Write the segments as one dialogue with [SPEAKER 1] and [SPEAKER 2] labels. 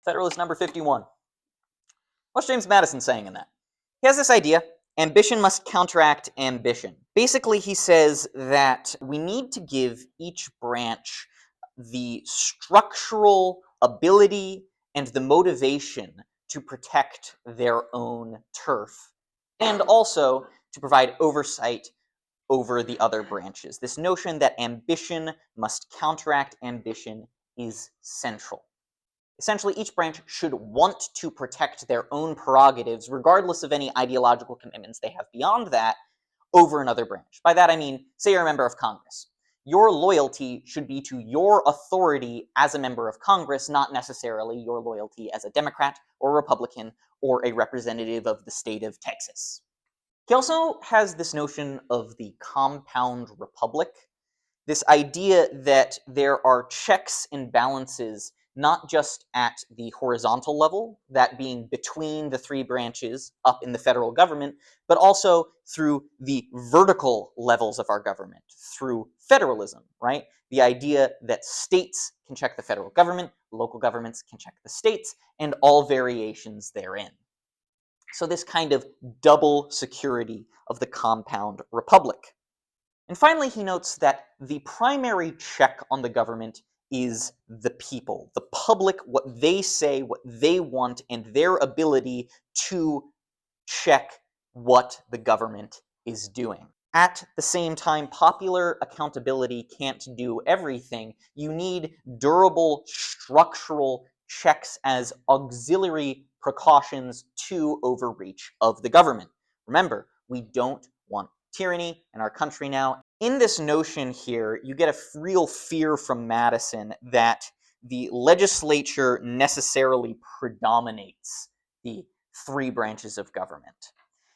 [SPEAKER 1] Federalist number 51. What's James Madison saying in that? He has this idea: ambition must counteract ambition. Basically, he says that we need to give each branch the structural ability and the motivation to protect their own turf, and also to provide oversight over the other branches. This notion that ambition must counteract ambition is central. Essentially, each branch should want to protect their own prerogatives, regardless of any ideological commitments they have beyond that, over another branch. By that I mean, say you're a member of Congress. Your loyalty should be to your authority as a member of Congress, not necessarily your loyalty as a Democrat or Republican or a representative of the state of Texas. He also has this notion of the compound republic, this idea that there are checks and balances not just at the horizontal level, that being between the three branches up in the federal government, but also through the vertical levels of our government, through federalism, right? The idea that states can check the federal government, local governments can check the states, and all variations therein. So this kind of double security of the compound republic. And finally, he notes that the primary check on the government is the people, the public, what they say, what they want, and their ability to check what the government is doing. At the same time, popular accountability can't do everything. You need durable structural checks as auxiliary precautions to overreach of the government. Remember, we don't want tyranny in our country now. In this notion here, you get a real fear from Madison that the legislature necessarily predominates the three branches of government.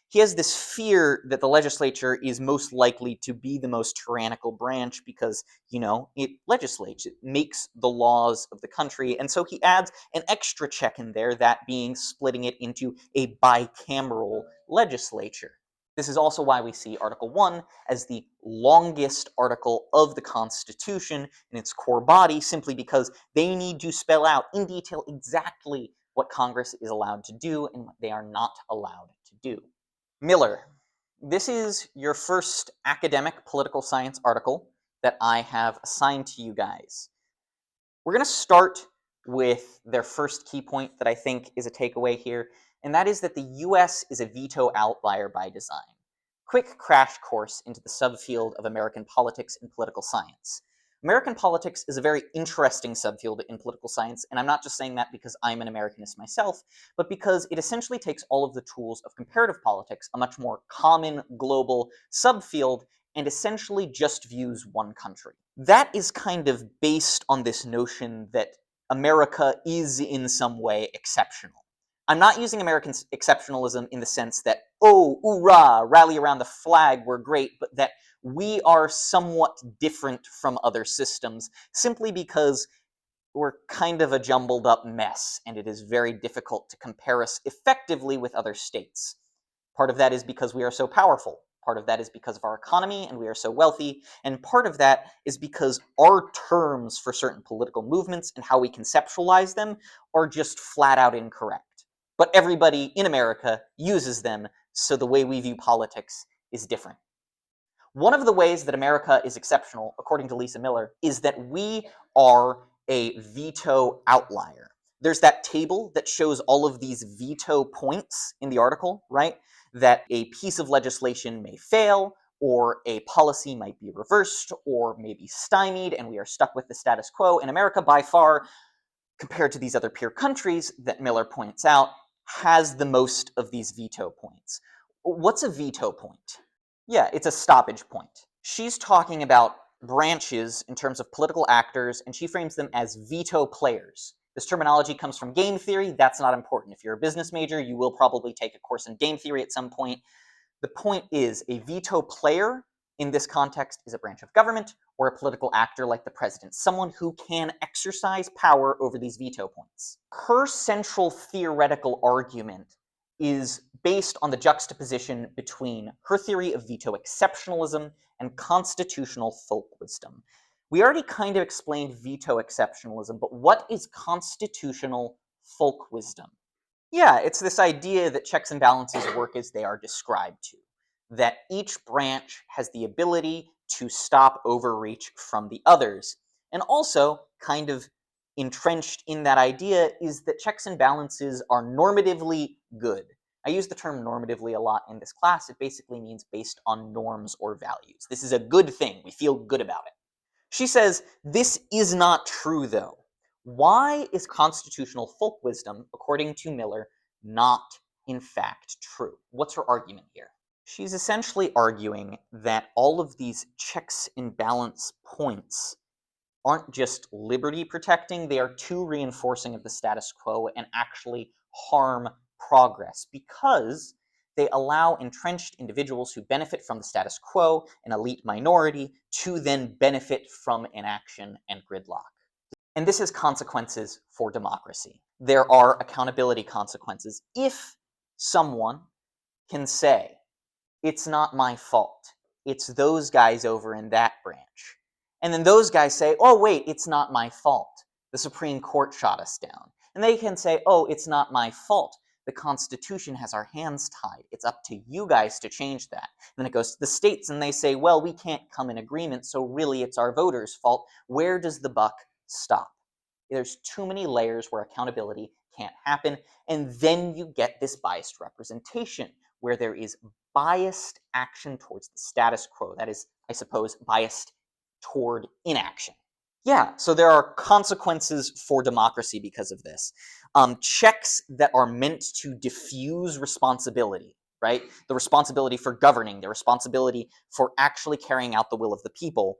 [SPEAKER 1] He has this fear that the legislature is most likely to be the most tyrannical branch because, it legislates, it makes the laws of the country, and so he adds an extra check in there, that being splitting it into a bicameral legislature. This is also why we see Article 1 as the longest article of the Constitution in its core body, simply because they need to spell out in detail exactly what Congress is allowed to do and what they are not allowed to do. Miller, this is your first academic political science article that I have assigned to you guys. We're going to start with their first key point that I think is a takeaway here, and that is that the US is a veto outlier by design. Quick crash course into the subfield of American politics and political science. American politics is a very interesting subfield in political science, and I'm not just saying that because I'm an Americanist myself, but because it essentially takes all of the tools of comparative politics, a much more common global subfield, and essentially just views one country. That is kind of based on this notion that America is in some way exceptional. I'm not using American exceptionalism in the sense that, oh, hoorah, rally around the flag, we're great, but that we are somewhat different from other systems, simply because we're kind of a jumbled up mess, and it is very difficult to compare us effectively with other states. Part of that is because we are so powerful. Part of that is because of our economy, and we are so wealthy. And part of that is because our terms for certain political movements and how we conceptualize them are just flat out incorrect. But everybody in America uses them, so the way we view politics is different. One of the ways that America is exceptional, according to Lisa Miller, is that we are a veto outlier. There's that table that shows all of these veto points in the article, right? That a piece of legislation may fail, or a policy might be reversed, or may be stymied, and we are stuck with the status quo. In America, by far, compared to these other peer countries that Miller points out, has the most of these veto points. What's a veto point? Yeah, it's a stoppage point. She's talking about branches in terms of political actors, and she frames them as veto players. This terminology comes from game theory. That's not important. If you're a business major, you will probably take a course in game theory at some point. The point is, a veto player in this context is a branch of government or a political actor like the president, someone who can exercise power over these veto points. Her central theoretical argument is based on the juxtaposition between her theory of veto exceptionalism and constitutional folk wisdom. We already kind of explained veto exceptionalism, but what is constitutional folk wisdom. Yeah, it's this idea that checks and balances work as they are described to, that each branch has the ability to stop overreach from the others. And also, kind of entrenched in that idea is that checks and balances are normatively good. I use the term normatively a lot in this class. It basically means based on norms or values. This is a good thing. We feel good about it. She says, this is not true, though. Why is constitutional folk wisdom, according to Miller, not in fact true? What's her argument here? She's essentially arguing that all of these checks and balance points aren't just liberty protecting, they are too reinforcing of the status quo and actually harm progress because they allow entrenched individuals who benefit from the status quo, an elite minority, to then benefit from inaction and gridlock. And this has consequences for democracy. There are accountability consequences. If someone can say, it's not my fault, it's those guys over in that branch, and then those guys say, oh wait, it's not my fault, the Supreme Court shot us down, and they can say, oh, it's not my fault, the Constitution has our hands tied, it's up to you guys to change that. And then it goes to the states and they say, well, we can't come in agreement, so really it's our voters' fault. Where does the buck stop? There's too many layers where accountability can't happen, and then you get this biased representation where there is biased action towards the status quo. That is, I suppose, biased toward inaction. Yeah, so there are consequences for democracy because of this. Checks that are meant to diffuse responsibility, right? The responsibility for governing, the responsibility for actually carrying out the will of the people,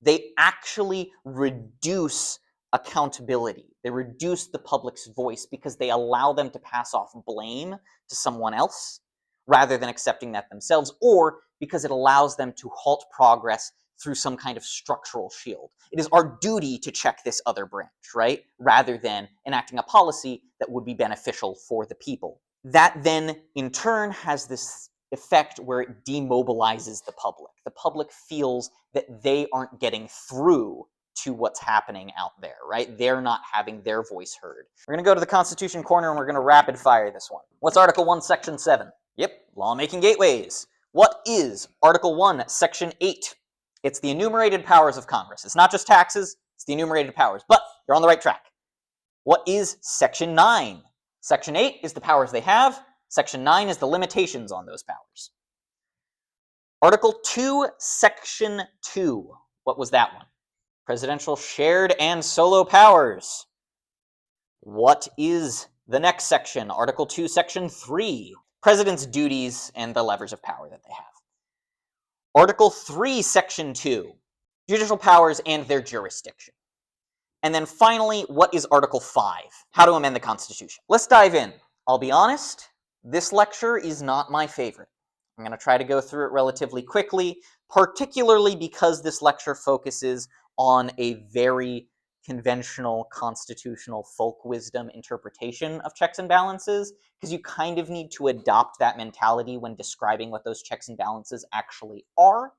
[SPEAKER 1] they actually reduce accountability. They reduce the public's voice because they allow them to pass off blame to someone else rather than accepting that themselves, or because it allows them to halt progress through some kind of structural shield. It is our duty to check this other branch, right? Rather than enacting a policy that would be beneficial for the people. That then, in turn, has this effect where it demobilizes the public. The public feels that they aren't getting through to what's happening out there, right? They're not having their voice heard. We're going to go to the Constitution corner and we're going to rapid fire this one. What's Article 1, Section 7? Yep, lawmaking gateways. What is Article 1, Section 8? It's the enumerated powers of Congress. It's not just taxes, it's the enumerated powers, but you're on the right track. What is Section 9? Section 8 is the powers they have. Section 9 is the limitations on those powers. Article 2, Section 2. What was that one? Presidential shared and solo powers. What is the next section? Article 2, Section 3. President's duties and the levers of power that they have. Article 3, Section 2. Judicial powers and their jurisdiction. And then finally, what is Article 5? How to amend the Constitution. Let's dive in. I'll be honest, this lecture is not my favorite. I'm going to try to go through it relatively quickly, particularly because this lecture focuses on a very conventional constitutional folk wisdom interpretation of checks and balances, because you kind of need to adopt that mentality when describing what those checks and balances actually are.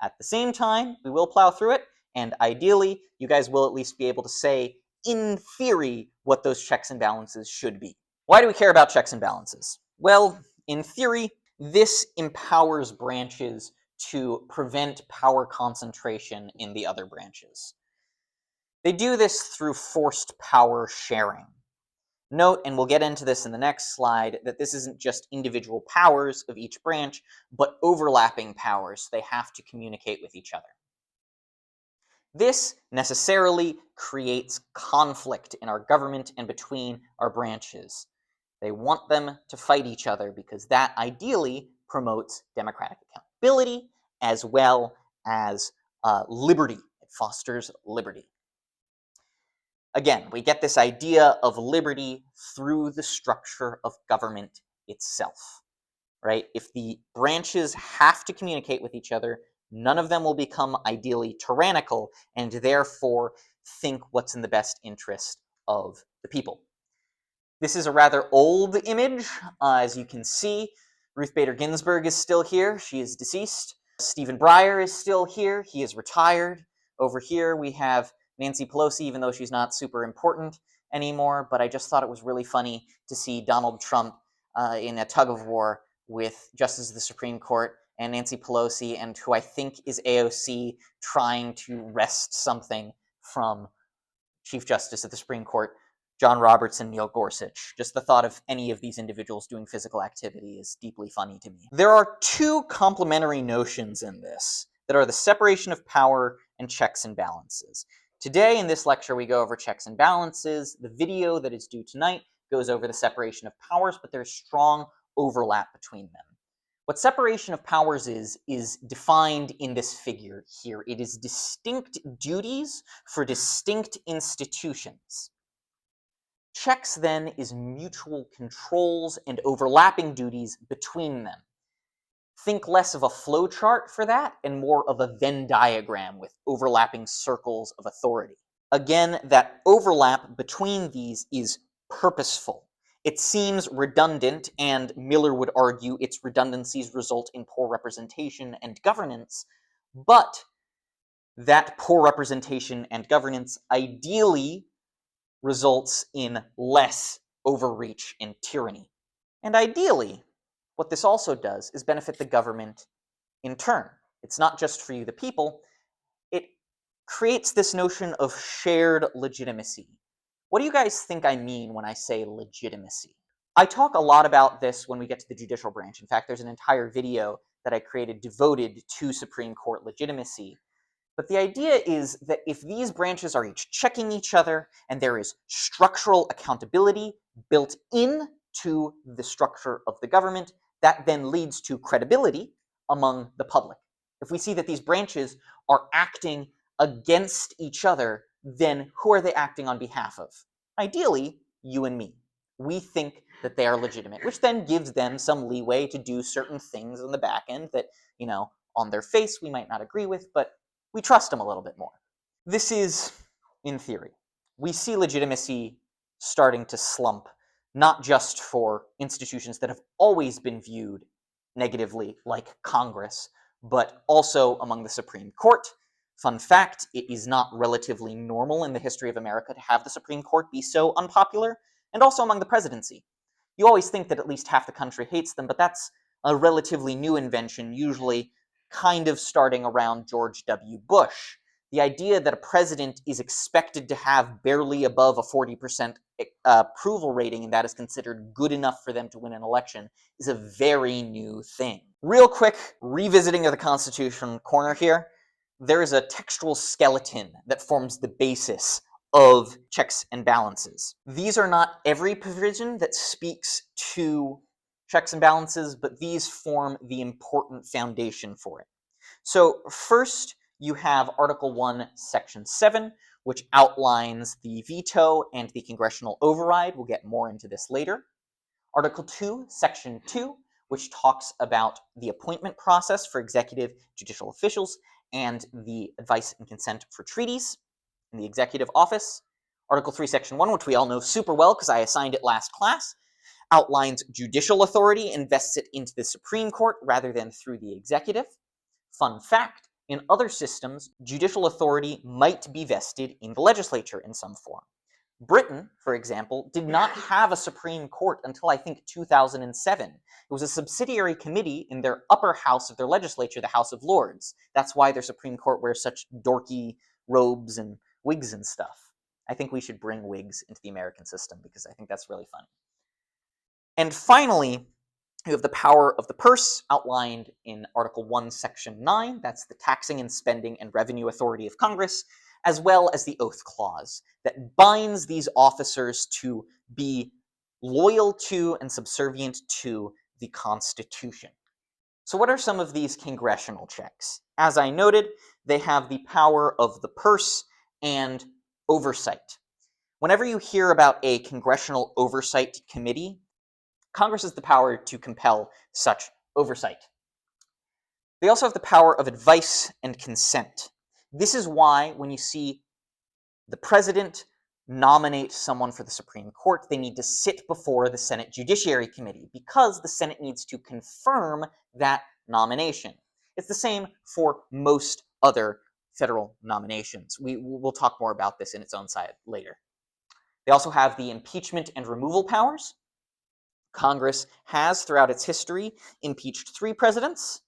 [SPEAKER 1] At the same time, we will plow through it, and ideally, you guys will at least be able to say, in theory, what those checks and balances should be. Why do we care about checks and balances? Well, in theory, this empowers branches to prevent power concentration in the other branches. They do this through forced power sharing. Note, and we'll get into this in the next slide, that this isn't just individual powers of each branch, but overlapping powers. They have to communicate with each other. This necessarily creates conflict in our government and between our branches. They want them to fight each other because that ideally promotes democratic accountability as well as liberty. It fosters liberty. Again, we get this idea of liberty through the structure of government itself, right? If the branches have to communicate with each other, none of them will become ideally tyrannical and therefore think what's in the best interest of the people. This is a rather old image. As you can see, Ruth Bader Ginsburg is still here. She is deceased. Stephen Breyer is still here. He is retired. Over here we have Nancy Pelosi, even though she's not super important. anymore, but I just thought it was really funny to see Donald Trump in a tug-of-war with Justice of the Supreme Court and Nancy Pelosi, and who I think is AOC, trying to wrest something from Chief Justice of the Supreme Court John Roberts and Neil Gorsuch. Just the thought of any of these individuals doing physical activity is deeply funny to me. There are two complementary notions in this that are the separation of power and checks and balances. Today in this lecture we go over checks and balances. The video that is due tonight goes over the separation of powers, but there's strong overlap between them. What separation of powers is defined in this figure here. It is distinct duties for distinct institutions. Checks, then, is mutual controls and overlapping duties between them. Think less of a flowchart for that and more of a Venn diagram with overlapping circles of authority. Again, that overlap between these is purposeful. It seems redundant, and Miller would argue its redundancies result in poor representation and governance, but that poor representation and governance ideally results in less overreach and tyranny. And ideally, what this also does is benefit the government in turn. It's not just for you, the people. It creates this notion of shared legitimacy. What do you guys think I mean when I say legitimacy? I talk a lot about this when we get to the judicial branch. In fact, there's an entire video that I created devoted to Supreme Court legitimacy. But the idea is that if these branches are each checking each other and there is structural accountability built into the structure of the government, that then leads to credibility among the public. If we see that these branches are acting against each other, then who are they acting on behalf of? Ideally, you and me. We think that they are legitimate, which then gives them some leeway to do certain things on the back end that, on their face we might not agree with, but we trust them a little bit more. This is in theory. We see legitimacy starting to slump, not just for institutions that have always been viewed negatively, like Congress, but also among the Supreme Court. Fun fact, it is not relatively normal in the history of America to have the Supreme Court be so unpopular, and also among the presidency. You always think that at least half the country hates them, but that's a relatively new invention, usually kind of starting around George W. Bush. The idea that a president is expected to have barely above a 40% approval rating, and that is considered good enough for them to win an election, is a very new thing. Real quick, revisiting of the Constitution corner here, there is a textual skeleton that forms the basis of checks and balances. These are not every provision that speaks to checks and balances, but these form the important foundation for it. So first, you have Article 1, Section 7, which outlines the veto and the congressional override. We'll get more into this later. Article 2, Section 2, which talks about the appointment process for executive judicial officials and the advice and consent for treaties in the executive office. Article 3, Section 1, which we all know super well because I assigned it last class, outlines judicial authority and vests it into the Supreme Court rather than through the executive. Fun fact, in other systems, judicial authority might be vested in the legislature in some form. Britain, for example, did not have a Supreme Court until I think 2007. It was a subsidiary committee in their upper house of their legislature, the House of Lords. That's why their Supreme Court wears such dorky robes and wigs and stuff. I think we should bring wigs into the American system because I think that's really funny. And finally, you have the power of the purse outlined in Article 1, Section 9. That's the taxing and spending and revenue authority of Congress, as well as the oath clause that binds these officers to be loyal to and subservient to the Constitution. So what are some of these congressional checks? As I noted, they have the power of the purse and oversight. Whenever you hear about a congressional oversight committee, Congress has the power to compel such oversight. They also have the power of advice and consent. This is why when you see the president nominate someone for the Supreme Court, they need to sit before the Senate Judiciary Committee because the Senate needs to confirm that nomination. It's the same for most other federal nominations. We'll talk more about this in its own side later. They also have the impeachment and removal powers. Congress has, throughout its history, impeached 3 presidents.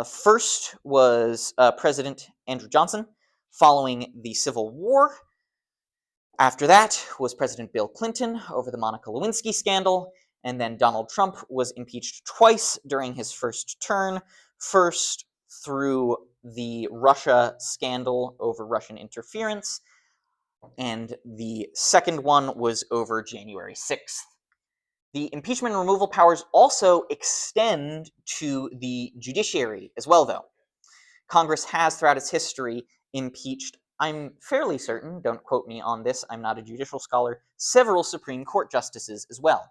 [SPEAKER 1] First was President Andrew Johnson, following the Civil War. After that was President Bill Clinton over the Monica Lewinsky scandal, and then Donald Trump was impeached twice during his first term, first through the Russia scandal over Russian interference, and the second one was over January 6th. The impeachment and removal powers also extend to the judiciary as well, though. Congress has, throughout its history, impeached, I'm fairly certain, don't quote me on this, I'm not a judicial scholar, several Supreme Court justices as well.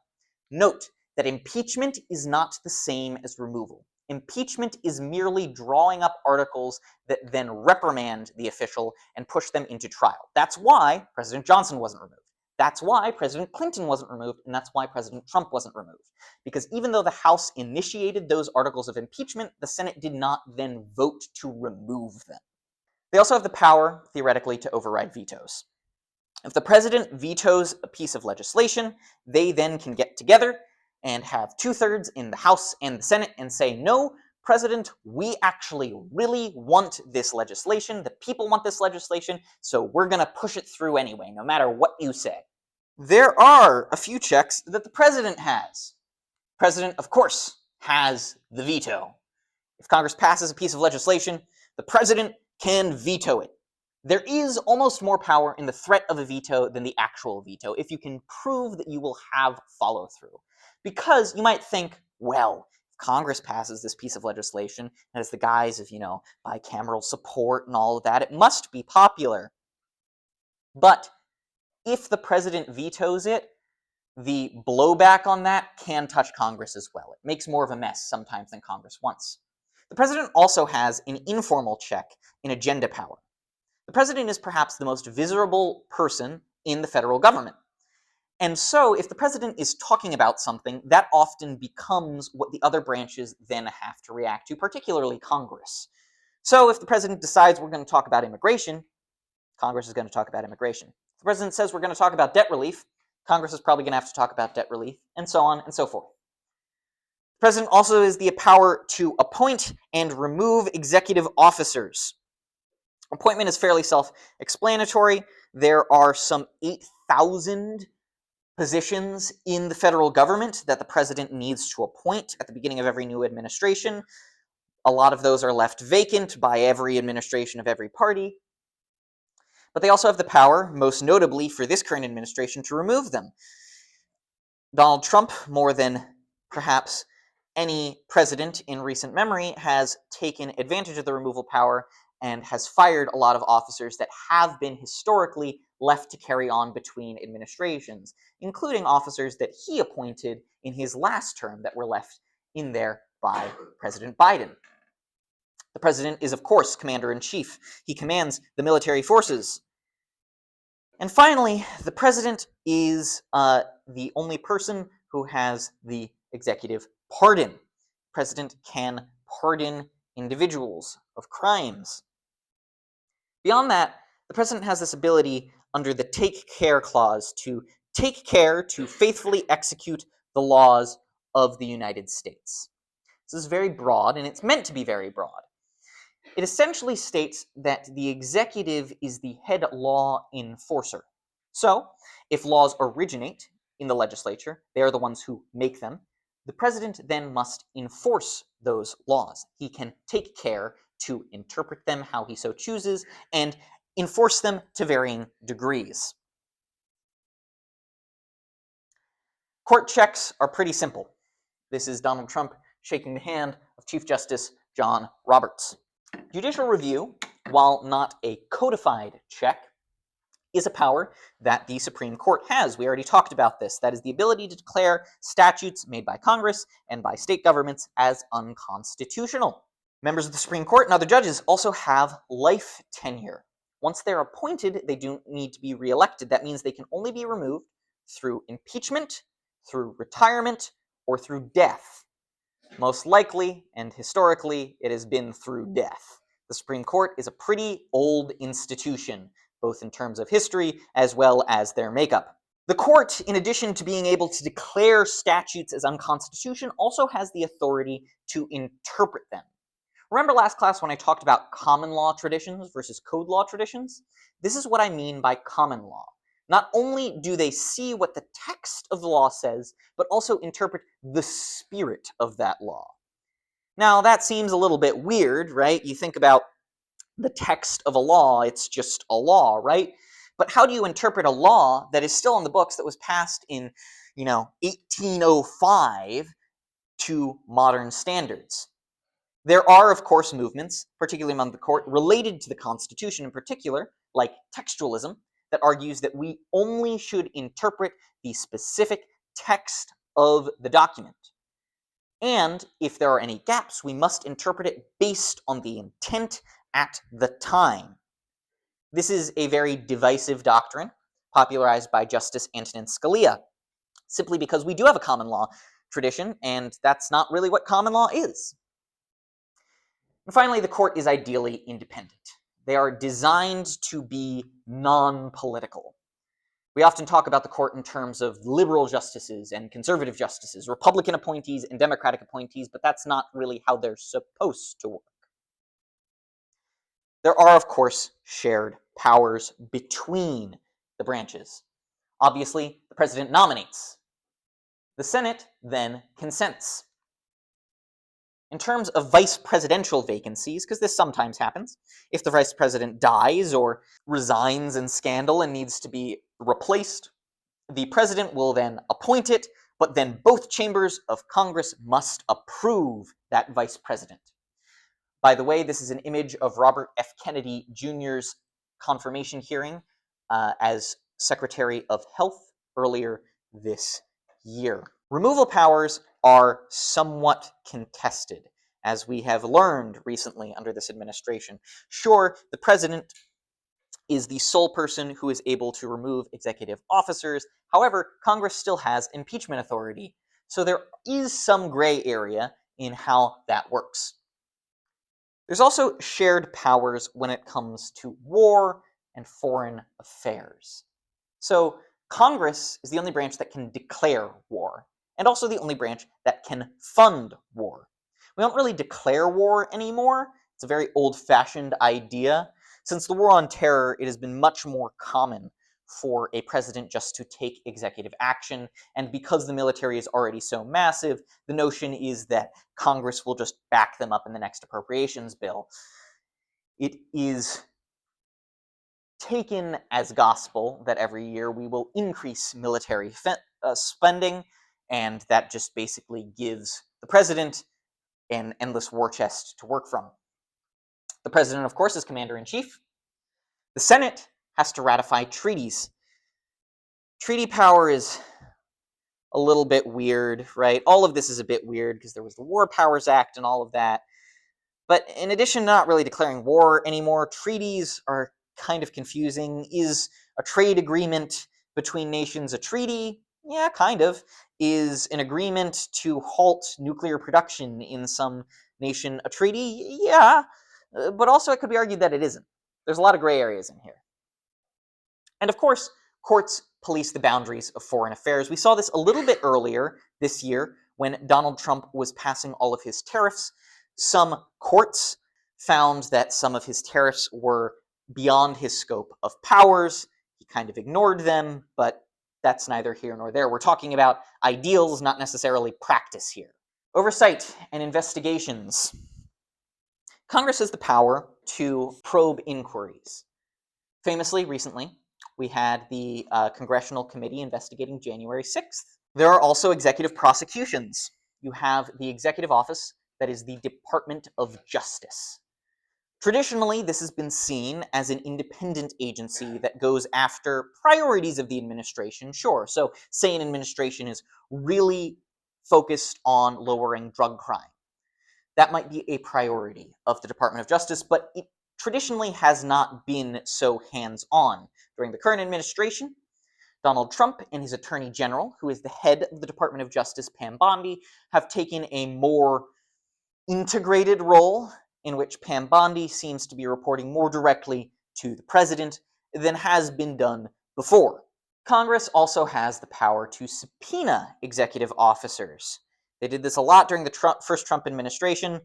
[SPEAKER 1] Note that impeachment is not the same as removal. Impeachment is merely drawing up articles that then reprimand the official and push them into trial. That's why President Johnson wasn't removed. That's why President Clinton wasn't removed, and that's why President Trump wasn't removed. Because even though the House initiated those articles of impeachment, the Senate did not then vote to remove them. They also have the power, theoretically, to override vetoes. If the president vetoes a piece of legislation, they then can get together and have 2/3 in the House and the Senate and say, no, President, we actually really want this legislation, the people want this legislation, so we're going to push it through anyway, no matter what you say. There are a few checks that the president has. The president, of course, has the veto. If Congress passes a piece of legislation, the president can veto it. There is almost more power in the threat of a veto than the actual veto, if you can prove that you will have follow-through. Because you might think, well, if Congress passes this piece of legislation, and has the guise of, bicameral support and all of that, it must be popular. But if the president vetoes it, the blowback on that can touch Congress as well. It makes more of a mess sometimes than Congress wants. The president also has an informal check in agenda power. The president is perhaps the most visible person in the federal government. And so if the president is talking about something, that often becomes what the other branches then have to react to, particularly Congress. So if the president decides we're going to talk about immigration, Congress is going to talk about immigration. If the president says we're going to talk about debt relief, Congress is probably going to have to talk about debt relief, and so on and so forth. The president also has the power to appoint and remove executive officers. Appointment is fairly self-explanatory. There are some 8,000 positions in the federal government that the president needs to appoint at the beginning of every new administration. A lot of those are left vacant by every administration of every party. But they also have the power, most notably for this current administration, to remove them. Donald Trump, more than perhaps any president in recent memory, has taken advantage of the removal power and has fired a lot of officers that have been historically left to carry on between administrations, including officers that he appointed in his last term that were left in there by President Biden. The president is, of course, commander-in-chief. He commands the military forces. And finally, the president is the only person who has the executive pardon. The president can pardon individuals of crimes. Beyond that, the president has this ability under the Take Care Clause to take care to faithfully execute the laws of the United States. This is very broad, and it's meant to be very broad. It essentially states that the executive is the head law enforcer. So, if laws originate in the legislature, they are the ones who make them, the president then must enforce those laws. He can take care to interpret them how he so chooses and enforce them to varying degrees. Court checks are pretty simple. This is Donald Trump shaking the hand of Chief Justice John Roberts. Judicial review, while not a codified check, is a power that the Supreme Court has. We already talked about this. That is the ability to declare statutes made by Congress and by state governments as unconstitutional. Members of the Supreme Court and other judges also have life tenure. Once they're appointed, they don't need to be reelected. That means they can only be removed through impeachment, through retirement, or through death. Most likely, and historically, it has been through death. The Supreme Court is a pretty old institution, both in terms of history as well as their makeup. The court, in addition to being able to declare statutes as unconstitutional, also has the authority to interpret them. Remember last class when I talked about common law traditions versus code law traditions? This is what I mean by common law. Not only do they see what the text of the law says, but also interpret the spirit of that law. Now, that seems a little bit weird, right? You think about the text of a law, it's just a law, right? But how do you interpret a law that is still in the books that was passed in, 1805 to modern standards? There are, of course, movements, particularly among the court, related to the Constitution in particular, like textualism, that argues that we only should interpret the specific text of the document. And if there are any gaps, we must interpret it based on the intent at the time. This is a very divisive doctrine, popularized by Justice Antonin Scalia, simply because we do have a common law tradition, and that's not really what common law is. And finally, the court is ideally independent. They are designed to be non-political. We often talk about the court in terms of liberal justices and conservative justices, Republican appointees and Democratic appointees, but that's not really how they're supposed to work. There are, of course, shared powers between the branches. Obviously, the president nominates. The Senate then consents. In terms of vice presidential vacancies, because this sometimes happens, if the vice president dies or resigns in scandal and needs to be replaced, the president will then appoint it, but then both chambers of Congress must approve that vice president. By the way, this is an image of Robert F. Kennedy Jr.'s confirmation hearing as Secretary of Health earlier this year. Removal powers are somewhat contested, as we have learned recently under this administration. Sure, the president is the sole person who is able to remove executive officers. However, Congress still has impeachment authority, so there is some gray area in how that works. There's also shared powers when it comes to war and foreign affairs. So Congress is the only branch that can declare war, and also the only branch that can fund war. We don't really declare war anymore. It's a very old-fashioned idea. Since the war on terror, it has been much more common for a president just to take executive action, and because the military is already so massive, the notion is that Congress will just back them up in the next appropriations bill. It is taken as gospel that every year we will increase military spending, and that just basically gives the president an endless war chest to work from. The president, of course, is commander-in-chief. The Senate has to ratify treaties. Treaty power is a little bit weird, right? All of this is a bit weird because there was the War Powers Act and all of that. But in addition to not really declaring war anymore, treaties are kind of confusing. Is a trade agreement between nations a treaty? Yeah, kind of. Is an agreement to halt nuclear production in some nation a treaty? Yeah. But also it could be argued that it isn't. There's a lot of gray areas in here. And of course, courts police the boundaries of foreign affairs. We saw this a little bit earlier this year when Donald Trump was passing all of his tariffs. Some courts found that some of his tariffs were beyond his scope of powers. He kind of ignored them, but that's neither here nor there. We're talking about ideals, not necessarily practice here. Oversight and investigations. Congress has the power to probe inquiries. Famously, recently, we had the Congressional Committee investigating January 6th. There are also executive prosecutions. You have the executive office that is the Department of Justice. Traditionally, this has been seen as an independent agency that goes after priorities of the administration, sure. So say an administration is really focused on lowering drug crime. That might be a priority of the Department of Justice, but it traditionally has not been so hands-on. During the current administration, Donald Trump and his Attorney General, who is the head of the Department of Justice, Pam Bondi, have taken a more integrated role in which Pam Bondi seems to be reporting more directly to the president than has been done before. Congress also has the power to subpoena executive officers. They did this a lot during the first Trump administration.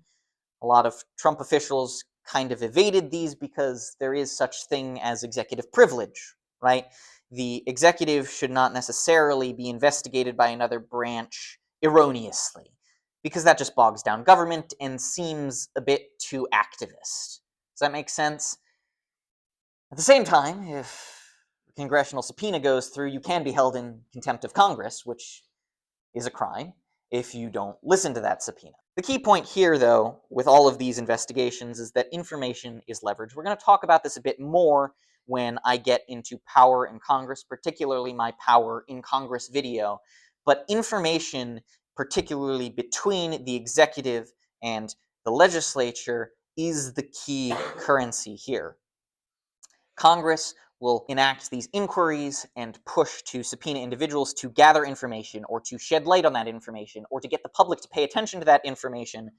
[SPEAKER 1] A lot of Trump officials kind of evaded these because there is such thing as executive privilege, right? The executive should not necessarily be investigated by another branch erroneously, because that just bogs down government and seems a bit too activist. Does that make sense? At the same time, if a congressional subpoena goes through, you can be held in contempt of Congress, which is a crime if you don't listen to that subpoena. The key point here, though, with all of these investigations is that information is leverage. We're going to talk about this a bit more when I get into power in Congress, particularly my power in Congress video. But information, particularly between the executive and the legislature, is the key currency here. Congress will enact these inquiries and push to subpoena individuals to gather information or to shed light on that information or to get the public to pay attention to that information,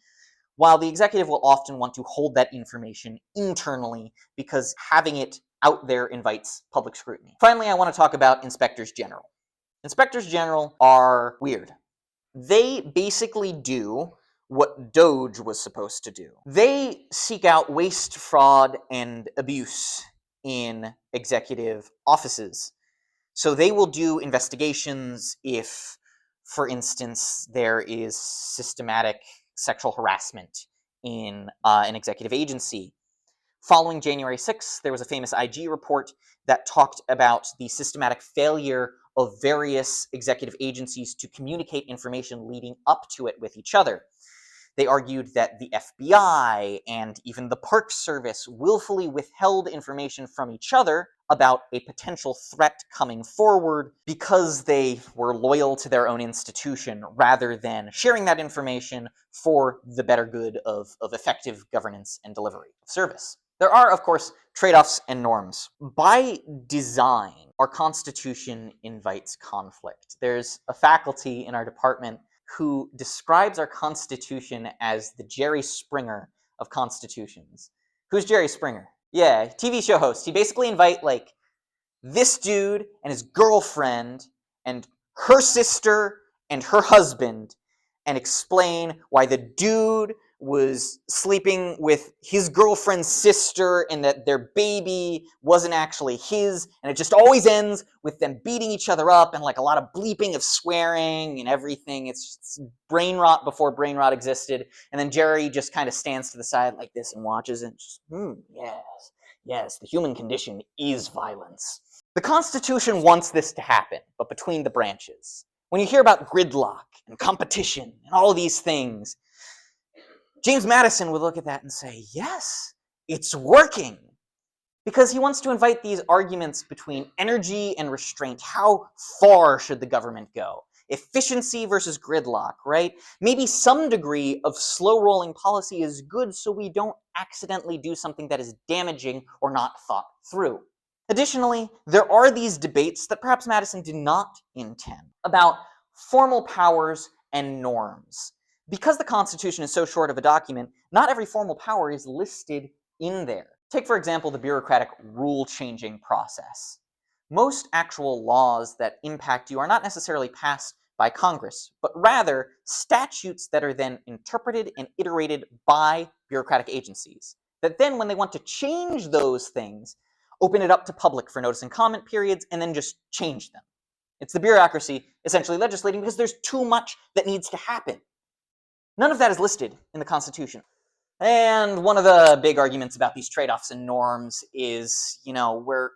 [SPEAKER 1] while the executive will often want to hold that information internally because having it out there invites public scrutiny. Finally, I want to talk about inspectors general. Inspectors general are weird. They basically do what Doge was supposed to do. They seek out waste, fraud, and abuse in executive offices. So they will do investigations if, for instance, there is systematic sexual harassment in an executive agency. Following January 6th, there was a famous IG report that talked about the systematic failure of various executive agencies to communicate information leading up to it with each other. They argued that the FBI and even the Park Service willfully withheld information from each other about a potential threat coming forward because they were loyal to their own institution rather than sharing that information for the better good of effective governance and delivery of service. There are, of course, trade-offs and norms. By design, our Constitution invites conflict. There's a faculty in our department who describes our Constitution as the Jerry Springer of constitutions. Who's Jerry Springer? Yeah, TV show host. He basically invite like this dude and his girlfriend and her sister and her husband and explain why the dude was sleeping with his girlfriend's sister and that their baby wasn't actually his, and it just always ends with them beating each other up and like a lot of bleeping of swearing and everything. It's brain rot before brain rot existed. And then Jerry just kind of stands to the side like this and watches and just, yes, the human condition is violence. The Constitution wants this to happen, but between the branches. When you hear about gridlock and competition and all of these things, James Madison would look at that and say, yes, it's working. Because he wants to invite these arguments between energy and restraint. How far should the government go? Efficiency versus gridlock, right? Maybe some degree of slow-rolling policy is good so we don't accidentally do something that is damaging or not thought through. Additionally, there are these debates that perhaps Madison did not intend about formal powers and norms. Because the Constitution is so short of a document, not every formal power is listed in there. Take, for example, the bureaucratic rule-changing process. Most actual laws that impact you are not necessarily passed by Congress, but rather statutes that are then interpreted and iterated by bureaucratic agencies, that then, when they want to change those things, open it up to public for notice and comment periods, and then just change them. It's the bureaucracy essentially legislating because there's too much that needs to happen. None of that is listed in the Constitution. And one of the big arguments about these trade-offs and norms is, we're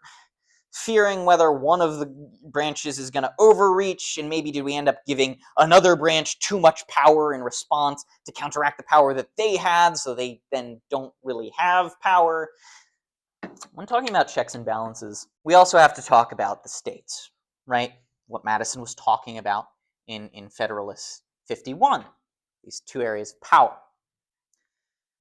[SPEAKER 1] fearing whether one of the branches is going to overreach, and maybe do we end up giving another branch too much power in response to counteract the power that they had, so they then don't really have power. When talking about checks and balances, we also have to talk about the states, right? What Madison was talking about in Federalist 51, these two areas of power.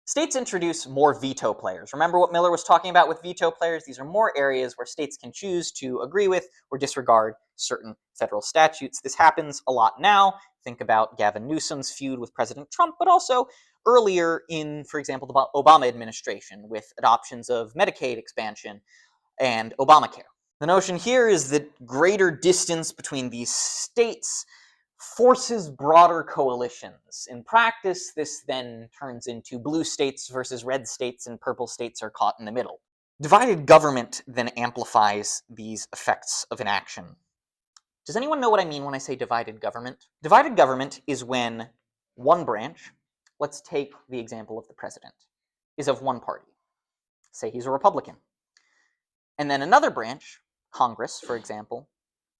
[SPEAKER 1] States introduce more veto players. Remember what Miller was talking about with veto players? These are more areas where states can choose to agree with or disregard certain federal statutes. This happens a lot now. Think about Gavin Newsom's feud with President Trump, but also earlier in, for example, the Obama administration with adoptions of Medicaid expansion and Obamacare. The notion here is that greater distance between these states forces broader coalitions. In practice, this then turns into blue states versus red states, and purple states are caught in the middle. Divided government then amplifies these effects of inaction. Does anyone know what I mean when I say divided government? Divided government is when one branch, let's take the example of the president, is of one party. Say he's a Republican. And then another branch, Congress, for example,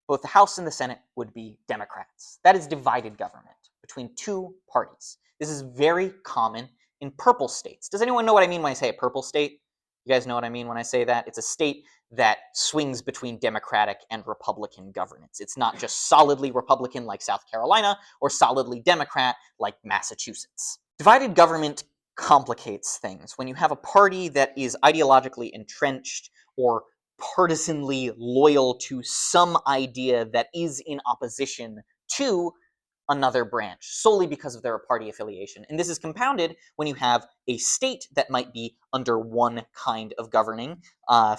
[SPEAKER 1] both the House and the Senate would be Democrats. That is divided government between two parties. This is very common in purple states. Does anyone know what I mean when I say a purple state? You guys know what I mean when I say that? It's a state that swings between Democratic and Republican governance. It's not just solidly Republican like South Carolina or solidly Democrat like Massachusetts. Divided government complicates things. When you have a party that is ideologically entrenched or partisanly loyal to some idea that is in opposition to another branch, solely because of their party affiliation. And this is compounded when you have a state that might be under one kind of governing.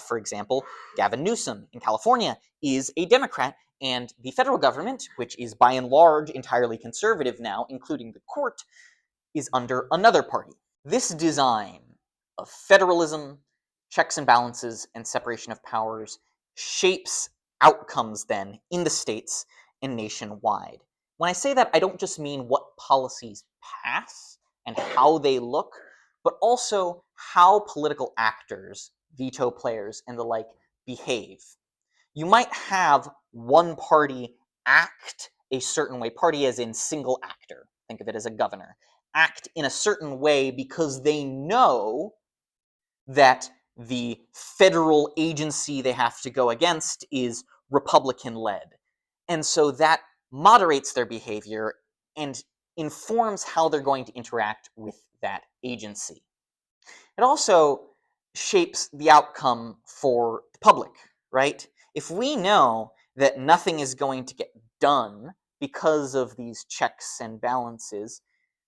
[SPEAKER 1] For example, Gavin Newsom in California is a Democrat, and the federal government, which is by and large entirely conservative now, including the court, is under another party. This design of federalism, checks and balances, and separation of powers shapes outcomes then in the states and nationwide. When I say that, I don't just mean what policies pass and how they look, but also how political actors, veto players, and the like behave. You might have one party act a certain way, party as in single actor, think of it as a governor, act in a certain way because they know that the federal agency they have to go against is Republican-led. And so that moderates their behavior and informs how they're going to interact with that agency. It also shapes the outcome for the public, right? If we know that nothing is going to get done because of these checks and balances,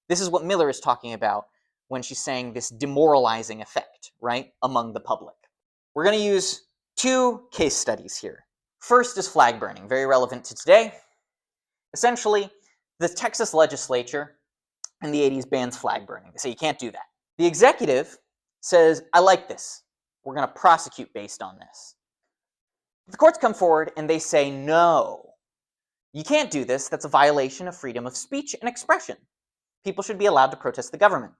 [SPEAKER 1] this is what Miller is talking about when she's saying this demoralizing effect, right, among the public. We're going to use two case studies here. First is flag burning, very relevant to today. Essentially, the Texas legislature in the 80s bans flag burning. They say you can't do that. The executive says, I like this. We're going to prosecute based on this. The courts come forward and they say, no, you can't do this. That's a violation of freedom of speech and expression. People should be allowed to protest the government.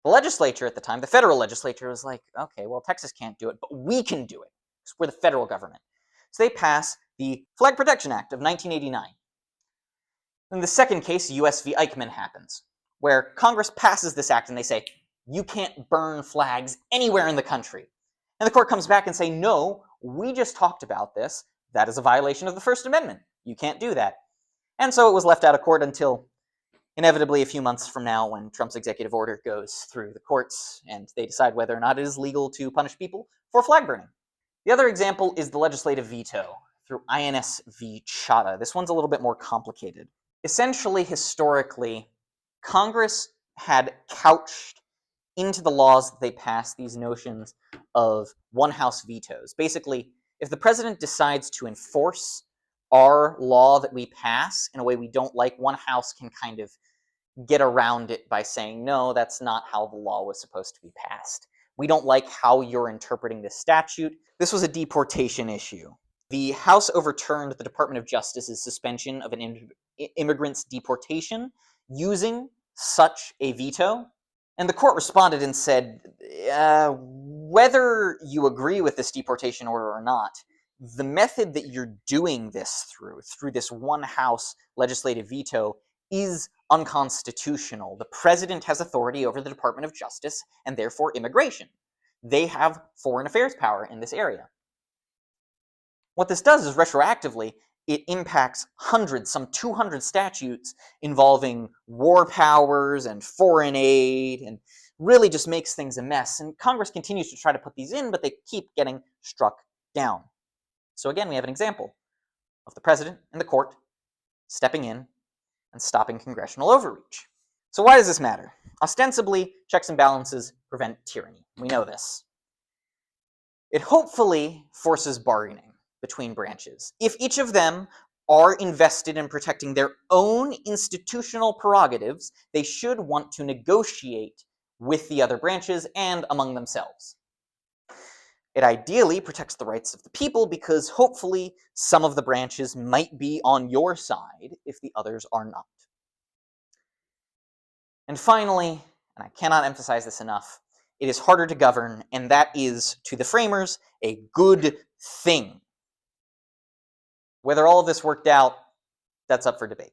[SPEAKER 1] The legislature at the time, the federal legislature, was like, okay, well, Texas can't do it, but we can do it because we're the federal government. So they pass the Flag Protection Act of 1989. In the second case, US v. Eichmann happens, where Congress passes this act and they say, you can't burn flags anywhere in the country. And the court comes back and say, no, we just talked about this. That is a violation of the First Amendment. You can't do that. And so it was left out of court until inevitably a few months from now when Trump's executive order goes through the courts and they decide whether or not it is legal to punish people for flag burning. The other example is the legislative veto through INS v. Chadha. This one's a little bit more complicated. Essentially, historically, Congress had couched into the laws that they passed these notions of one-house vetoes. Basically, if the president decides to enforce our law that we pass in a way we don't like, one house can kind of get around it by saying, no, that's not how the law was supposed to be passed. We don't like how you're interpreting this statute. This was a deportation issue. The House overturned the Department of Justice's suspension of an immigrant's deportation using such a veto. And the court responded and said, whether you agree with this deportation order or not, the method that you're doing this through this one-house legislative veto, is unconstitutional. The president has authority over the Department of Justice and therefore immigration. They have foreign affairs power in this area. What this does is retroactively, it impacts hundreds, some 200 statutes involving war powers and foreign aid, and really just makes things a mess. And Congress continues to try to put these in, but they keep getting struck down. So again, we have an example of the president and the court stepping in and stopping congressional overreach. So why does this matter? Ostensibly, checks and balances prevent tyranny. We know this. It hopefully forces bargaining between branches. If each of them are invested in protecting their own institutional prerogatives, they should want to negotiate with the other branches and among themselves. It ideally protects the rights of the people because hopefully some of the branches might be on your side if the others are not. And finally, and I cannot emphasize this enough, it is harder to govern, and that is, to the framers, a good thing. Whether all of this worked out, that's up for debate.